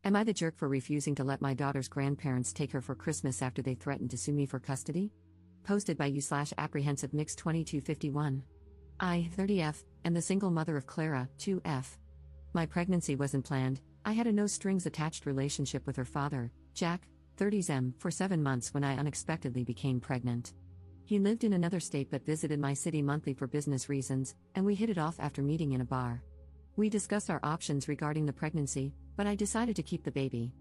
Am I the jerk for refusing to let my daughter's grandparents take her for Christmas after they threatened to sue me for custody? Posted by you/apprehensive mix 2251. I, 30F, am the single mother of Clara, 2F. My pregnancy wasn't planned. I had a no-strings-attached relationship with her father, Jack, 30M, for 7 months when I unexpectedly became pregnant. He lived in another state but visited my city monthly for business reasons, and we hit it off after meeting in a bar. We discussed our options regarding the pregnancy, but I decided to keep the baby.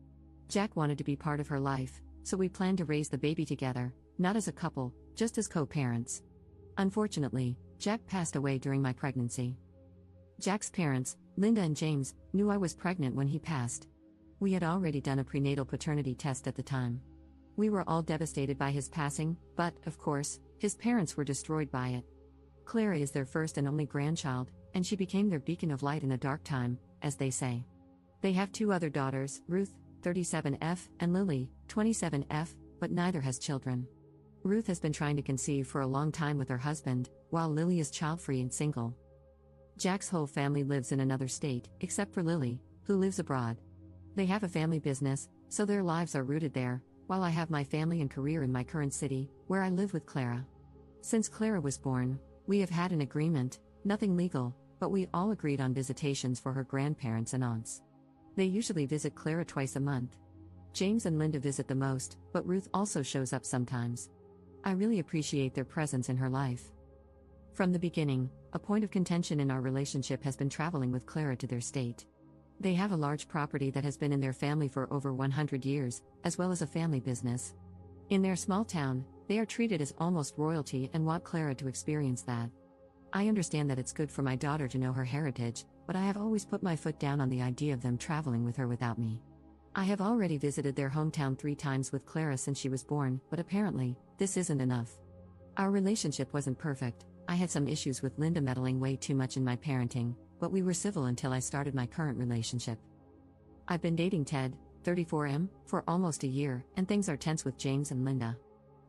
Jack wanted to be part of her life, so we planned to raise the baby together, not as a couple, just as co-parents. Unfortunately, Jack passed away during my pregnancy. Jack's parents, Linda and James, knew I was pregnant when he passed. We had already done a prenatal paternity test at the time. We were all devastated by his passing, but, of course, his parents were destroyed by it. Clara is their first and only grandchild, and she became their beacon of light in a dark time, as they say. They have 2 other daughters, Ruth, 37F, and Lily, 27F, but neither has children. Ruth has been trying to conceive for a long time with her husband, while Lily is child-free and single. Jack's whole family lives in another state, except for Lily, who lives abroad. They have a family business, so their lives are rooted there, while I have my family and career in my current city, where I live with Clara. Since Clara was born, we have had an agreement, nothing legal, but we all agreed on visitations for her grandparents and aunts. They usually visit Clara twice a month. James and Linda visit the most, but Ruth also shows up sometimes. I really appreciate their presence in her life. From the beginning, a point of contention in our relationship has been traveling with Clara to their state. They have a large property that has been in their family for over 100 years, as well as a family business. In their small town, they are treated as almost royalty and want Clara to experience that. I understand that it's good for my daughter to know her heritage, but I have always put my foot down on the idea of them traveling with her without me. I have already visited their hometown 3 times with Clara since she was born, but apparently, this isn't enough. Our relationship wasn't perfect. I had some issues with Linda meddling way too much in my parenting, but we were civil until I started my current relationship. I've been dating Ted, 34M, for almost a year, and things are tense with James and Linda.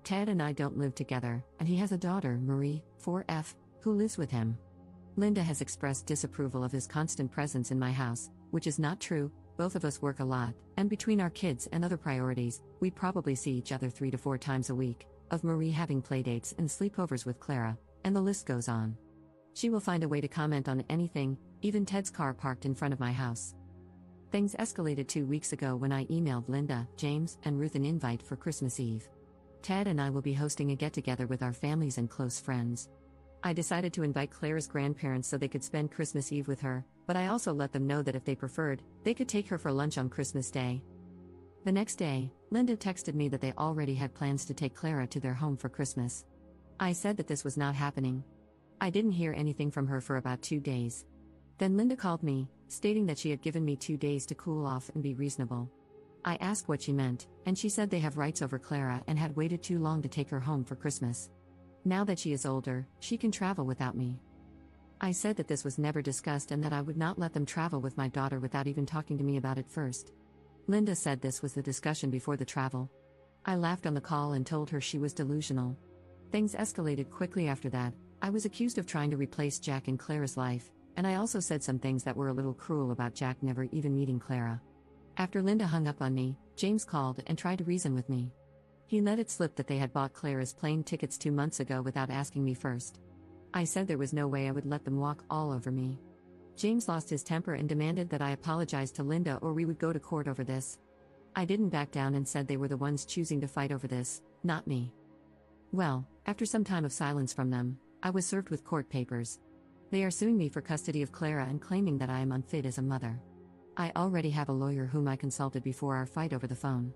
Ted and I don't live together, and he has a daughter, Marie, 4F, who lives with him. Linda has expressed disapproval of his constant presence in my house, which is not true. Both of us work a lot, and between our kids and other priorities, we probably see each other 3 to 4 times a week, of Marie having playdates and sleepovers with Clara, and the list goes on. She will find a way to comment on anything, even Ted's car parked in front of my house. Things escalated 2 weeks ago when I emailed Linda, James, and Ruth an invite for Christmas Eve. Ted and I will be hosting a get-together with our families and close friends. I decided to invite Clara's grandparents so they could spend Christmas Eve with her, but I also let them know that if they preferred, they could take her for lunch on Christmas Day. The next day, Linda texted me that they already had plans to take Clara to their home for Christmas. I said that this was not happening. I didn't hear anything from her for about 2 days. Then Linda called me, stating that she had given me 2 days to cool off and be reasonable. I asked what she meant, and she said they have rights over Clara and had waited too long to take her home for Christmas. Now that she is older, she can travel without me. I said that this was never discussed and that I would not let them travel with my daughter without even talking to me about it first. Linda said this was the discussion before the travel. I laughed on the call and told her she was delusional. Things escalated quickly after that. I was accused of trying to replace Jack in Clara's life, and I also said some things that were a little cruel about Jack never even meeting Clara. After Linda hung up on me, James called and tried to reason with me. He let it slip that they had bought Clara's plane tickets 2 months ago without asking me first. I said there was no way I would let them walk all over me. James lost his temper and demanded that I apologize to Linda or we would go to court over this. I didn't back down and said they were the ones choosing to fight over this, not me. Well, after some time of silence from them, I was served with court papers. They are suing me for custody of Clara and claiming that I am unfit as a mother. I already have a lawyer whom I consulted before our fight over the phone.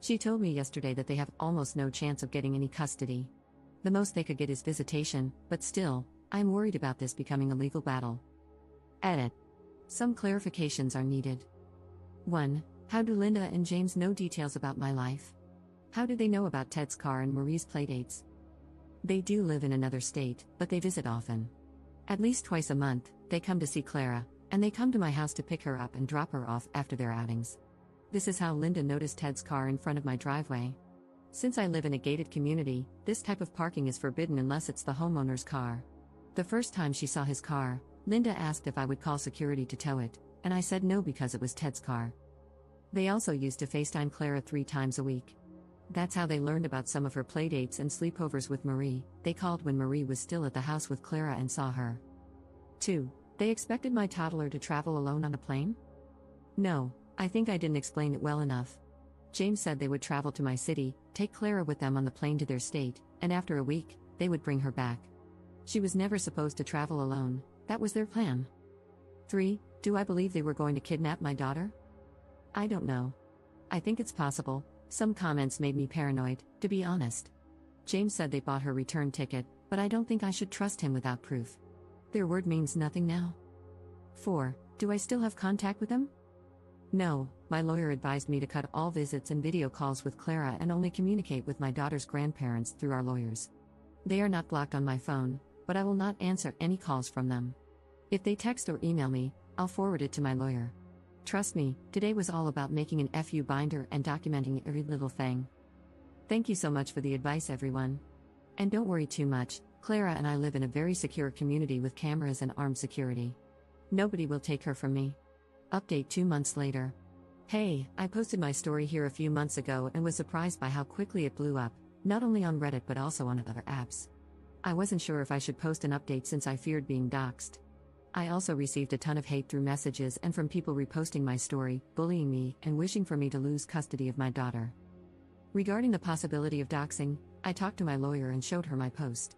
She told me yesterday that they have almost no chance of getting any custody. The most they could get is visitation, but still, I am worried about this becoming a legal battle. Edit. Some clarifications are needed. 1. How do Linda and James know details about my life? How do they know about Ted's car and Marie's playdates? They do live in another state, but they visit often. At least twice a month, they come to see Clara, and they come to my house to pick her up and drop her off after their outings. This is how Linda noticed Ted's car in front of my driveway. Since I live in a gated community, this type of parking is forbidden unless it's the homeowner's car. The first time she saw his car, Linda asked if I would call security to tow it, and I said no because it was Ted's car. They also used to FaceTime Clara 3 times a week. That's how they learned about some of her playdates and sleepovers with Marie. They called when Marie was still at the house with Clara and saw her. 2. They expected my toddler to travel alone on a plane? No, I think I didn't explain it well enough. James said they would travel to my city, take Clara with them on the plane to their state, and after a week, they would bring her back. She was never supposed to travel alone, that was their plan. 3. Do I believe they were going to kidnap my daughter? I don't know. I think it's possible. Some comments made me paranoid, to be honest. James said they bought her return ticket, but I don't think I should trust him without proof. Their word means nothing now. 4. Do I still have contact with them? No, my lawyer advised me to cut all visits and video calls with Clara and only communicate with my daughter's grandparents through our lawyers. They are not blocked on my phone, but I will not answer any calls from them. If they text or email me, I'll forward it to my lawyer. Trust me, today was all about making an FU binder and documenting every little thing. Thank you so much for the advice, everyone. And don't worry too much, Clara and I live in a very secure community with cameras and armed security. Nobody will take her from me. Update 2 months later. Hey, I posted my story here a few months ago and was surprised by how quickly it blew up, not only on Reddit but also on other apps. I wasn't sure if I should post an update since I feared being doxxed. I also received a ton of hate through messages and from people reposting my story, bullying me, and wishing for me to lose custody of my daughter. Regarding the possibility of doxing, I talked to my lawyer and showed her my post.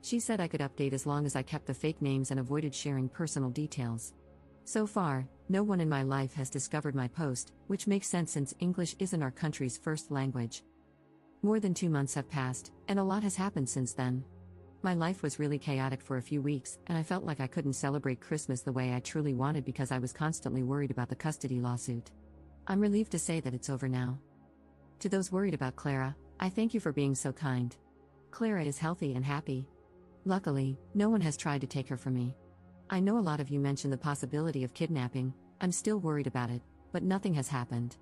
She said I could update as long as I kept the fake names and avoided sharing personal details. So far, no one in my life has discovered my post, which makes sense since English isn't our country's first language. More than 2 months have passed, and a lot has happened since then. My life was really chaotic for a few weeks, and I felt like I couldn't celebrate Christmas the way I truly wanted because I was constantly worried about the custody lawsuit. I'm relieved to say that it's over now. To those worried about Clara, I thank you for being so kind. Clara is healthy and happy. Luckily, no one has tried to take her from me. I know a lot of you mentioned the possibility of kidnapping. I'm still worried about it, but nothing has happened.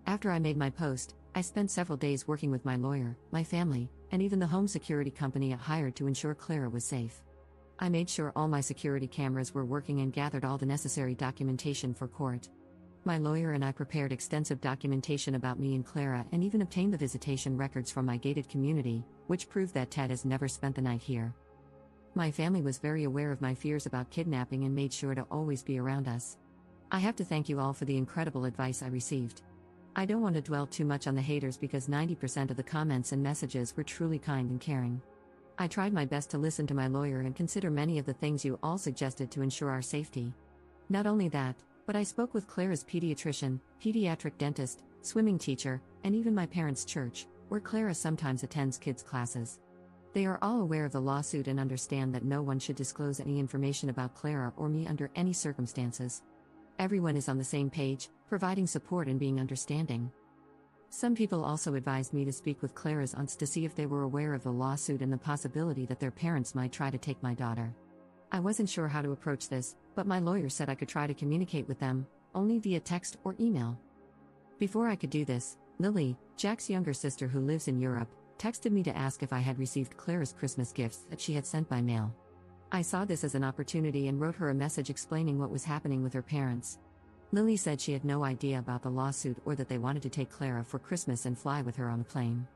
After I made my post, I spent several days working with my lawyer, my family, and even the home security company I hired to ensure Clara was safe. I made sure all my security cameras were working and gathered all the necessary documentation for court. My lawyer and I prepared extensive documentation about me and Clara and even obtained the visitation records from my gated community, which proved that Ted has never spent the night here. My family was very aware of my fears about kidnapping and made sure to always be around us. I have to thank you all for the incredible advice I received. I don't want to dwell too much on the haters because 90% of the comments and messages were truly kind and caring. I tried my best to listen to my lawyer and consider many of the things you all suggested to ensure our safety. Not only that, but I spoke with Clara's pediatrician, pediatric dentist, swimming teacher, and even my parents' church, where Clara sometimes attends kids' classes. They are all aware of the lawsuit and understand that no one should disclose any information about Clara or me under any circumstances. Everyone is on the same page, providing support and being understanding. Some people also advised me to speak with Clara's aunts to see if they were aware of the lawsuit and the possibility that their parents might try to take my daughter. I wasn't sure how to approach this, but my lawyer said I could try to communicate with them, only via text or email. Before I could do this, Lily, Jack's younger sister who lives in Europe, texted me to ask if I had received Clara's Christmas gifts that she had sent by mail. I saw this as an opportunity and wrote her a message explaining what was happening with her parents. Lily said she had no idea about the lawsuit or that they wanted to take Clara for Christmas and fly with her on a plane.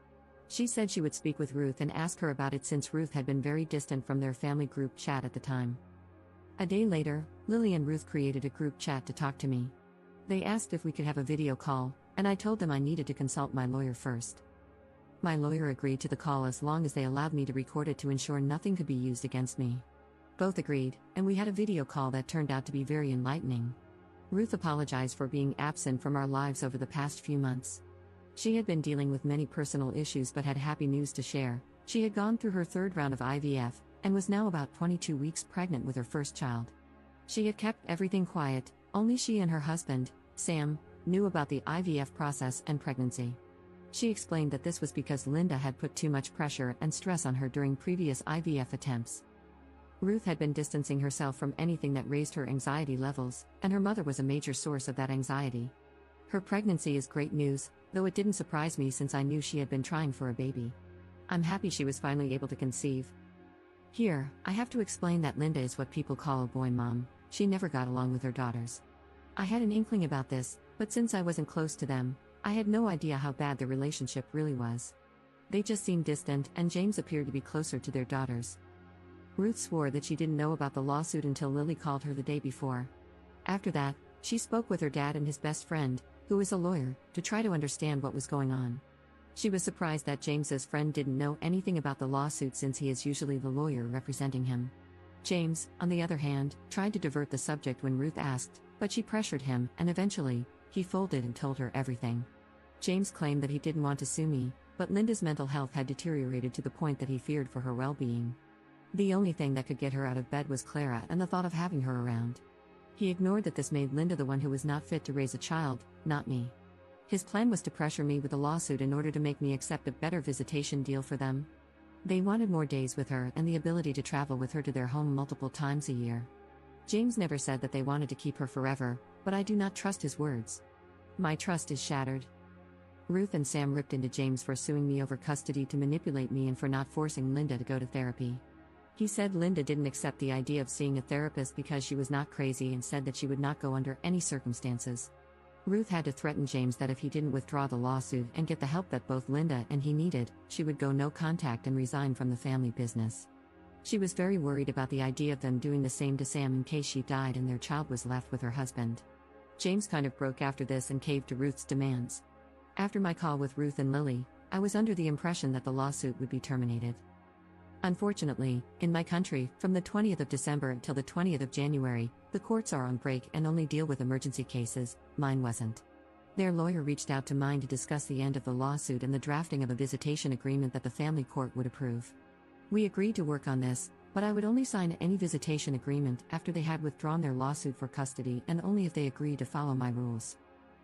She said she would speak with Ruth and ask her about it since Ruth had been very distant from their family group chat at the time. A day later, Lily and Ruth created a group chat to talk to me. They asked if we could have a video call, and I told them I needed to consult my lawyer first. My lawyer agreed to the call as long as they allowed me to record it to ensure nothing could be used against me. Both agreed, and we had a video call that turned out to be very enlightening. Ruth apologized for being absent from our lives over the past few months. She had been dealing with many personal issues but had happy news to share. She had gone through her 3rd round of IVF, and was now about 22 weeks pregnant with her first child. She had kept everything quiet, only she and her husband, Sam, knew about the IVF process and pregnancy. She explained that this was because Linda had put too much pressure and stress on her during previous IVF attempts. Ruth had been distancing herself from anything that raised her anxiety levels, and her mother was a major source of that anxiety. Her pregnancy is great news, though it didn't surprise me since I knew she had been trying for a baby. I'm happy she was finally able to conceive. Here, I have to explain that Linda is what people call a boy mom. She never got along with her daughters. I had an inkling about this, But since I wasn't close to them, I had no idea how bad the relationship really was. They just seemed distant, and James appeared to be closer to their daughters. Ruth swore that she didn't know about the lawsuit until Lily called her the day before. After that, she spoke with her dad and his best friend, who is a lawyer, to try to understand what was going on. She was surprised that James's friend didn't know anything about the lawsuit since he is usually the lawyer representing him. James, on the other hand, tried to divert the subject when Ruth asked, but she pressured him, and eventually, he folded and told her everything. James claimed that he didn't want to sue me, but Linda's mental health had deteriorated to the point that he feared for her well-being. The only thing that could get her out of bed was Clara and the thought of having her around. He ignored that this made Linda the one who was not fit to raise a child, not me. His plan was to pressure me with a lawsuit in order to make me accept a better visitation deal for them. They wanted more days with her and the ability to travel with her to their home multiple times a year. James never said that they wanted to keep her forever, but I do not trust his words. My trust is shattered. Ruth and Sam ripped into James for suing me over custody to manipulate me and for not forcing Linda to go to therapy. He said Linda didn't accept the idea of seeing a therapist because she was not crazy and said that she would not go under any circumstances. Ruth had to threaten James that if he didn't withdraw the lawsuit and get the help that both Linda and he needed, she would go no contact and resign from the family business. She was very worried about the idea of them doing the same to Sam in case she died and their child was left with her husband. James kind of broke after this and caved to Ruth's demands. After my call with Ruth and Lily, I was under the impression that the lawsuit would be terminated. Unfortunately, in my country, from the 20th of December until the 20th of January, the courts are on break and only deal with emergency cases. Mine wasn't. Their lawyer reached out to mine to discuss the end of the lawsuit and the drafting of a visitation agreement that the family court would approve. We agreed to work on this, but I would only sign any visitation agreement after they had withdrawn their lawsuit for custody and only if they agreed to follow my rules.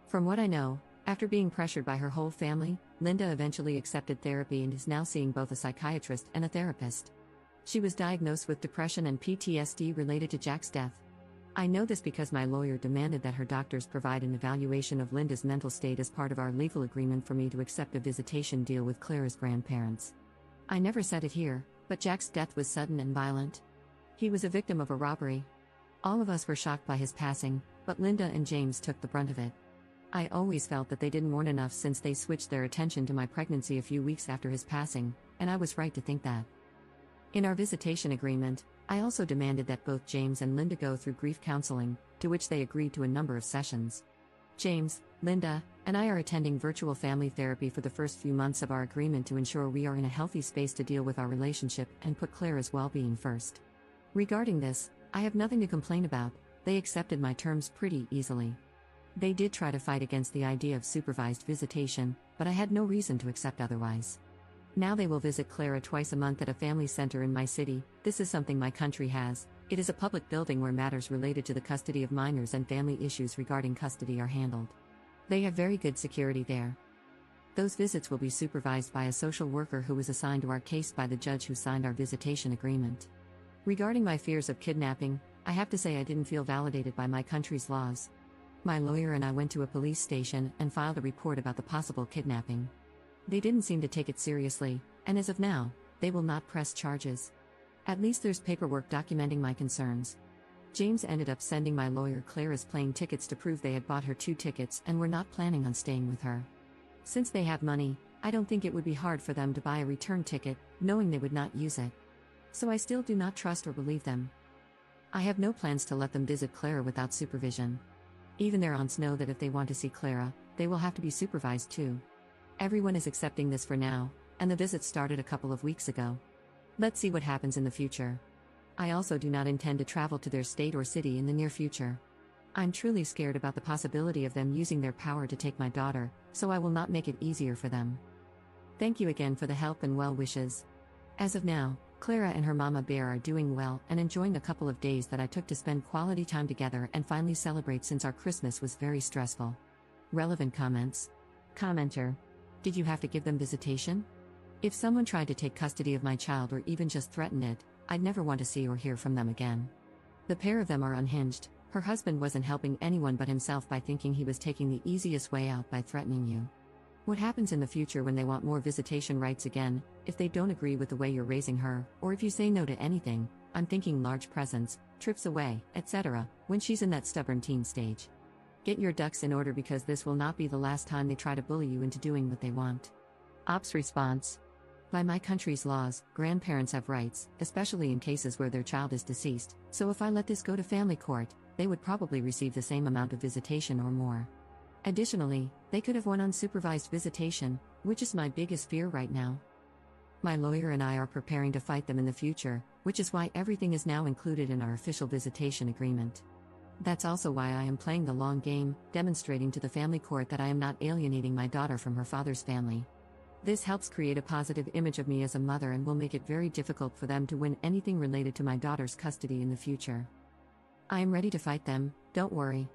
From what I know, after being pressured by her whole family, Linda eventually accepted therapy and is now seeing both a psychiatrist and a therapist. She was diagnosed with depression and PTSD related to Jack's death. I know this because my lawyer demanded that her doctors provide an evaluation of Linda's mental state as part of our legal agreement for me to accept a visitation deal with Clara's grandparents. I never said it here, but Jack's death was sudden and violent. He was a victim of a robbery. All of us were shocked by his passing, but Linda and James took the brunt of it. I always felt that they didn't mourn enough since they switched their attention to my pregnancy a few weeks after his passing, and I was right to think that. In our visitation agreement, I also demanded that both James and Linda go through grief counseling, to which they agreed to a number of sessions. James, Linda, and I are attending virtual family therapy for the first few months of our agreement to ensure we are in a healthy space to deal with our relationship and put Clara's well-being first. Regarding this, I have nothing to complain about. They accepted my terms pretty easily. They did try to fight against the idea of supervised visitation, but I had no reason to accept otherwise. Now they will visit Clara twice a month at a family center in my city. This is something my country has. It is a public building where matters related to the custody of minors and family issues regarding custody are handled. They have very good security there. Those visits will be supervised by a social worker who was assigned to our case by the judge who signed our visitation agreement. Regarding my fears of kidnapping, I have to say I didn't feel validated by my country's laws. My lawyer and I went to a police station and filed a report about the possible kidnapping. They didn't seem to take it seriously, and as of now, they will not press charges. At least there's paperwork documenting my concerns. James ended up sending my lawyer Clara's plane tickets to prove they had bought her 2 tickets and were not planning on staying with her. Since they have money, I don't think it would be hard for them to buy a return ticket, knowing they would not use it. So I still do not trust or believe them. I have no plans to let them visit Clara without supervision. Even their aunts know that if they want to see Clara, they will have to be supervised too. Everyone is accepting this for now, and the visit started a couple of weeks ago. Let's see what happens in the future. I also do not intend to travel to their state or city in the near future. I'm truly scared about the possibility of them using their power to take my daughter, so I will not make it easier for them. Thank you again for the help and well wishes. As of now, Clara and her mama bear are doing well and enjoying a couple of days that I took to spend quality time together and finally celebrate since our Christmas was very stressful. Relevant comments. Commenter. Did you have to give them visitation? If someone tried to take custody of my child or even just threatened it, I'd never want to see or hear from them again. The pair of them are unhinged. Her husband wasn't helping anyone but himself by thinking he was taking the easiest way out by threatening you. What happens in the future when they want more visitation rights again, if they don't agree with the way you're raising her, or if you say no to anything? I'm thinking large presents, trips away, etc., when she's in that stubborn teen stage. Get your ducks in order because this will not be the last time they try to bully you into doing what they want. Ops response. By my country's laws, grandparents have rights, especially in cases where their child is deceased, so if I let this go to family court, they would probably receive the same amount of visitation or more. Additionally, they could have one unsupervised visitation, which is my biggest fear right now. My lawyer and I are preparing to fight them in the future, which is why everything is now included in our official visitation agreement. That's also why I am playing the long game, demonstrating to the family court that I am not alienating my daughter from her father's family. This helps create a positive image of me as a mother and will make it very difficult for them to win anything related to my daughter's custody in the future. I am ready to fight them, don't worry.